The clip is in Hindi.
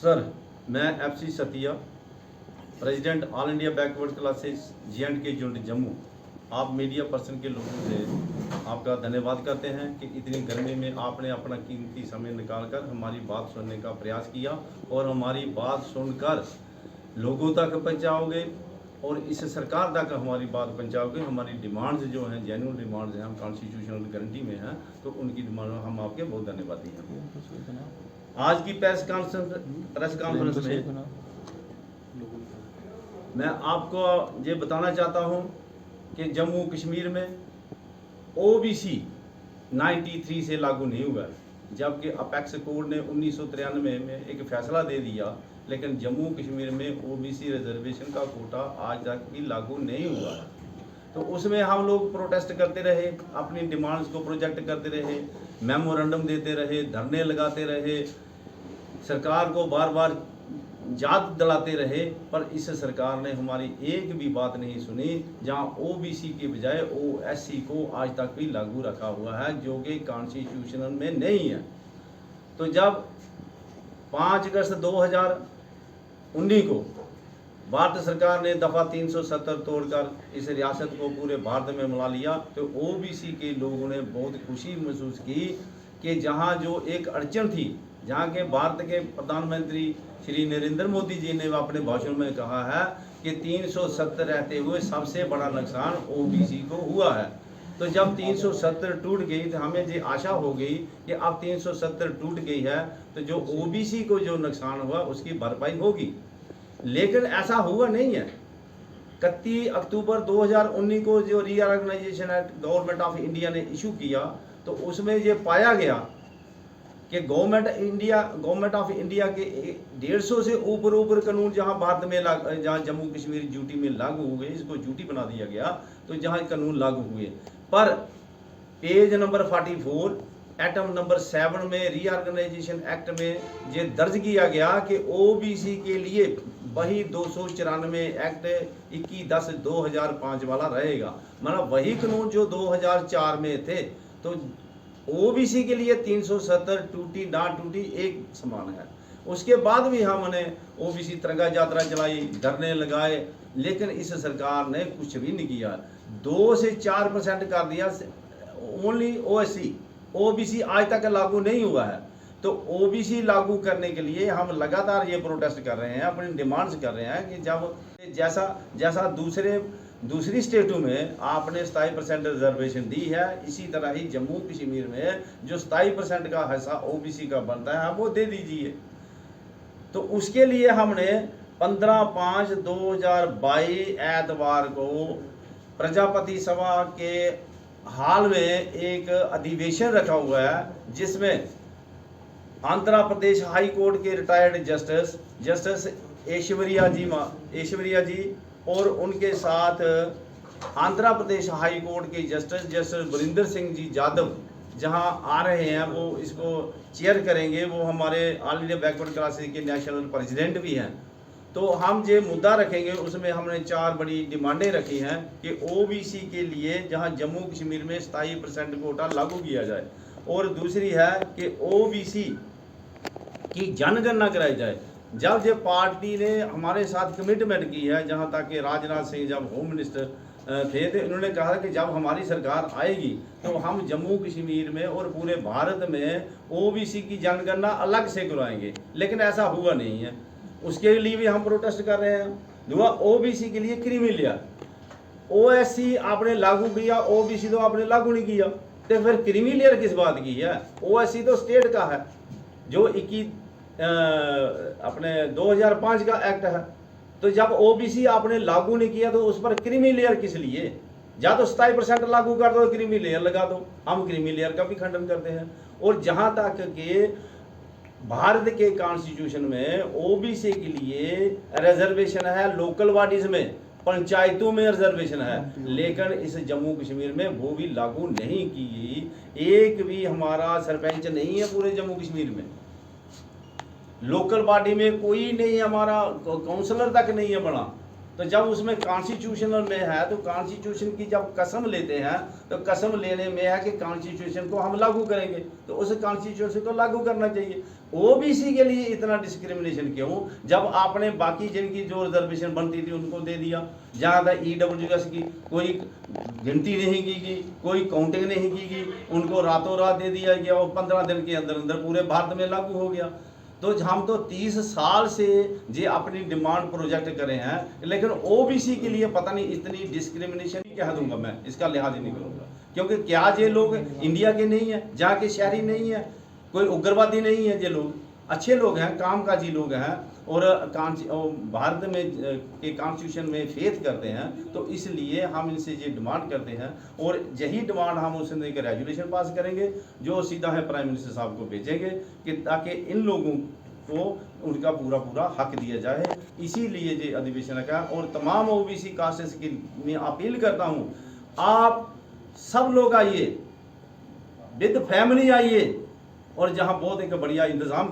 सर, मैं FC सतिया, president all India backward classes J&K unit Jammu, आप मीडिया पर्सन के लोगों से आपका धन्यवाद करते हैं कि इतनी गर्मी में आपने अपना कीमती समय निकालकर हमारी बात सुनने का प्रयास किया और हमारी बात सुनकर लोगों तक पहुंचाओगे और इस सरकार तक हमारी बात पहुंचाओगे। हमारी डिमांड्स जो हैं जेन्युइन डिमांड्स हैं, हम कॉन्स्टिट्यूशनल गारंटी में हैं, तो उनकी डिमांड हम आपके बहुत धन्यवादी हैं। आज की प्रेस कॉन्फ्रेंस में मैं आपको ये बताना चाहता हूँ कि जम्मू कश्मीर में OBC 93 से लागू नहीं हुआ, जबकि अपेक्स कोर्ट ने 1993 में एक फैसला दे दिया, लेकिन जम्मू कश्मीर में OBC रिजर्वेशन का कोटा आज तक भी लागू नहीं हुआ। तो उसमें हम लोग प्रोटेस्ट करते रहे, अपनी डिमांड्स को प्रोजेक्ट करते रहे, मेमोरेंडम देते रहे, धरने लगाते रहे, सरकार को बार बार याद दिलाते रहे, पर इस सरकार ने हमारी एक भी बात नहीं सुनी। जहां OBC के बजाय OSC को आज तक भी लागू रखा हुआ है, जो कि कॉन्स्टिट्यूशनल में नहीं है। तो जब 5 अगस्त 2019 को भारत सरकार ने दफ़ा 370 तोड़कर इस रियासत को पूरे भारत में मिला लिया, तो OBC के लोगों ने बहुत खुशी महसूस की कि जहां जो एक अड़चन थी, जहां के भारत के प्रधानमंत्री श्री नरेंद्र मोदी जी ने अपने भाषण में कहा है कि 370 रहते हुए सबसे बड़ा नुकसान OBC को हुआ है। तो जब 370 टूट गई तो हमें ये आशा हो गई कि अब 370 टूट गई है तो जो OBC को जो नुकसान हुआ उसकी भरपाई होगी, लेकिन ऐसा हुआ नहीं है। 31 अक्टूबर 2019 को जो reorganisation act government of India ने इशू किया, तो उसमें ये पाया गया कि गवर्नमेंट ऑफ इंडिया के 150 से ऊपर कानून जहां भारत में जहां जम्मू कश्मीर यूटी में लागू हुए, इसको यूटी बना दिया गया, तो जहां कानून लागू हुए, पर पेज नंबर 44 एटम नंबर 7 में रीऑर्गेनाइजेशन एक्ट में ये दर्ज किया गया कि OBC के लिए वही 294 एक्ट 21/10/2005 वाला रहेगा, मतलब वही कानून जो 2004 में थे। तो OBC के लिए 370 टूटी ना टूटी एक समान है। उसके बाद भी हमने OBC तिरंगा यात्रा चलाई, धरने लगाए, लेकिन इस सरकार ने कुछ भी नहीं किया। 2 से 4% कर दिया ओनली OBC आज तक लागू नहीं हुआ है। तो OBC लागू करने के लिए हम लगातार ये प्रोटेस्ट कर रहे हैं, अपनी डिमांड्स कर रहे हैं कि जब जैसा दूसरी स्टेटों में आपने 27% रिजर्वेशन दी है, इसी तरह ही जम्मू कश्मीर में जो 27% का हिस्सा OBC का बनता है, आप वो दे दीजिए। तो उसके लिए हमने 15/5/2022 एतवार को प्रजापति सभा के हाल में एक अधिवेशन रखा हुआ है, जिसमें आंध्र प्रदेश हाई कोर्ट के रिटायर्ड जस्टिस ऐश्वर्या जी और उनके साथ आंध्र प्रदेश हाई कोर्ट के जस्टिस बरिंदर सिंह जी यादव जहां आ रहे हैं, वो इसको चेयर करेंगे। वो हमारे ऑल इंडिया बैकवर्ड क्लासेस के नेशनल प्रेसिडेंट भी हैं। तो हम जो मुद्दा रखेंगे उसमें हमने 4 बड़ी डिमांडें रखी हैं कि OBC के लिए जहां जम्मू कश्मीर में 27% कोटा लागू किया जाए, और दूसरी है कि OBC की जनगणना कराई जाए। जब ये पार्टी ने हमारे साथ कमिटमेंट की है, जहां तक कि राजनाथ सिंह जब होम मिनिस्टर थे तो इन्होंने कहा कि जब हमारी सरकार आएगी तो हम जम्मू कश्मीर में और पूरे भारत में OBC की जनगणना अलग से करवाएंगे, लेकिन ऐसा हुआ नहीं है। उसके लिए भी हम प्रोटेस्ट कर रहे हैं। दुआ OBC के लिए क्रीमी लेयर, OSC आपने लागू किया, OBC तो आपने लागू नहीं किया, तो फिर क्रीमी लेयर किस बात की है? OSC तो स्टेट का है, जो 2005 का एक्ट है। तो जब OBC आपने लागू नहीं किया तो उस पर क्रीमी लेयर किस लिए? या तो 27% लागू कर दो, क्रीमी लेयर लगा दो। हम क्रीमी लेयर का भी खंडन करते हैं। और जहां तक कि भारत के कॉन्स्टिट्यूशन में OBC के लिए रिजर्वेशन है, लोकल बॉडीज में, पंचायतों में रिजर्वेशन है, लेकिन इस जम्मू कश्मीर में वो भी लागू नहीं की। एक भी हमारा सरपंच नहीं है पूरे जम्मू कश्मीर में, लोकल बॉडी में कोई नहीं, हमारा काउंसलर तक नहीं है बना। तो जब उसमें कॉन्स्टिट्यूशनल में है तो कॉन्स्टिट्यूशन की जब कसम लेते हैं तो कसम लेने में है कि कॉन्स्टिट्यूशन को हम लागू करेंगे, तो उस कॉन्स्टिट्यूशन को लागू करना चाहिए। ओबीसी के लिए इतना डिस्क्रिमिनेशन क्यों, जब आपने बाकी जिनकी जो रिजर्वेशन बनती थी उनको दे दिया। जहाँ तक ईडब्ल्यूएस की कोई गिनती नहीं की गई, कोई काउंटिंग नहीं की गई, उनको रातों रात दे दिया गया और 15 दिन के अंदर अंदर पूरे भारत में लागू हो गया। तो हम तो 30 साल से जे अपनी डिमांड प्रोजेक्ट करे हैं, लेकिन ओबीसी के लिए पता नहीं इतनी डिस्क्रिमिनेशन ही कह दूंगा मैं, इसका लिहाज ही नहीं करूँगा। क्योंकि क्या ये लोग इंडिया के नहीं है, जहाँ के शहरी नहीं है, कोई उग्रवादी नहीं है, ये लोग अच्छे लोग हैं, कामकाजी लोग हैं और भारत में के कॉन्स्टिट्यूशन में फेथ करते हैं। तो इसलिए हम इनसे ये डिमांड करते हैं और यही डिमांड हम उससे लेकर रेजोल्यूशन पास करेंगे, जो सीधा है प्राइम मिनिस्टर साहब को भेजेंगे कि ताकि इन लोगों को उनका पूरा पूरा हक दिया जाए। इसीलिए ये अधिवेशन का और तमाम ओबीसी कास्ट्स की मैं अपील करता हूँ, आप सब लोग आइए, विद फैमिली आइए और जहाँ बहुत एक बढ़िया इंतजाम